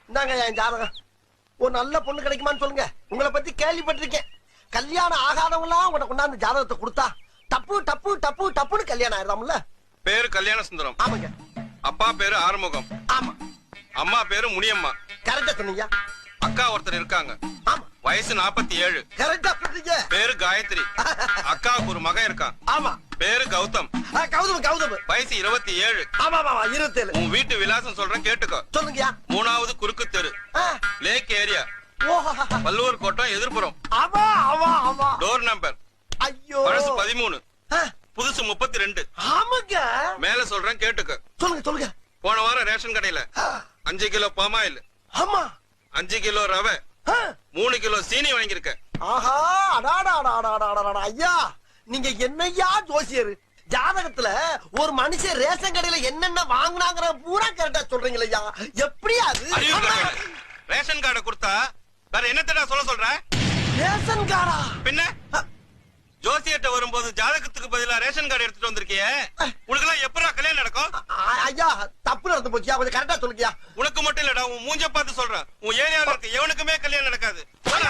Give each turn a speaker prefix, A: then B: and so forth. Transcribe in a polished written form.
A: இந்தாங்க என் ஜாதகம். ஒரு நல்ல பொண்ணு கிடைக்குமான்னு சொல்லுங்க. உங்களை பத்தி கேள்விப்பட்டிருக்கேன். கல்யாணம் ஆகாதவங்க எல்லாம் உனக்கு கொண்டாந்து ஜாதகத்தை கொடுத்தா டப்பு டப்பு டப்பு டப்புன்னு கல்யாணம் ஆயிடுறாம்ல.
B: பேரு கல்யாண சுந்தரம்.
A: ஆமாங்க.
B: அப்பா பேரு ஆறுமுகம்.
A: ஆமா.
B: அம்மா பேரு முனியம்மா.
A: கரெக்டா சொன்னீங்க.
B: அக்கா ஒருத்தர் இருக்காங்க.
A: ஆமா.
B: வயசு 47.
A: கரெக்டா சொன்னீங்க.
B: பேரு காயத்ரி. அக்காவுக்கு ஒரு மகன் இருக்கான்.
A: ஆமா.
B: பேரு கௌதம்.
A: கௌதம் கௌதம்.
B: வயசு 27.
A: ஆமா ஆமா 27.
B: உன் வீட்டு விலாசம் சொல்றேன் கேட்டுக்கோ.
A: சொல்லுங்கயா.
B: 3வது குறுக்கு தெரு, லேக் ஏரியா, பல்லூர் கோட்டம், எதிர்ப்புறம்.
A: ஆமா ஆமா ஆமா.
B: Door number.
A: ஐயோ.
B: பழசு 13, புதுசு 32.
A: ஆமாங்க.
B: மேல சொல்றேன் கேட்டுக்க.
A: சொல்லுங்க சொல்லுங்க.
B: போன வாரம் ரேஷன் கடையில 5 கிலோ பாமாயில்,
A: ஆமா
B: 5 கிலோ ரவை, 3 கிலோ சீனி வாங்கியிருக்க.
A: ஆஹா அடாடா ஐயா, நீங்க என்னையா ஜோசியர்? ஜாதகத்துல ஒரு மனுஷன் ரேஷன் கடையில என்னென்ன வாங்கினாங்கிற பூரா கரெக்டா சொல்றீங்களா? எப்படியா அது?
B: ரேஷன் கார்டை கொடுத்தா வேற என்னத்தடா சொல்ற?
A: ரேஷன் கார்டா?
B: பின்ன ஜோசியர்ட்ட வரும்போது ஜாதகத்துக்கு பதிலா ரேஷன் கார்டு எடுத்துட்டு வந்திருக்கியே, உனக்கு எல்லாம் எப்படா கல்யாணம் நடக்கும்?
A: ஐயா தப்பு நடந்து போச்சியா, கொஞ்சம் கரெக்டா சொல்லுங்கயா.
B: உனக்கு மட்டும் இல்லடா, உன் மூஞ்ச பார்த்து சொல்றேன். உன் ஏரியால இருக்க எவனுக்குமே கல்யாணம் நடக்காது.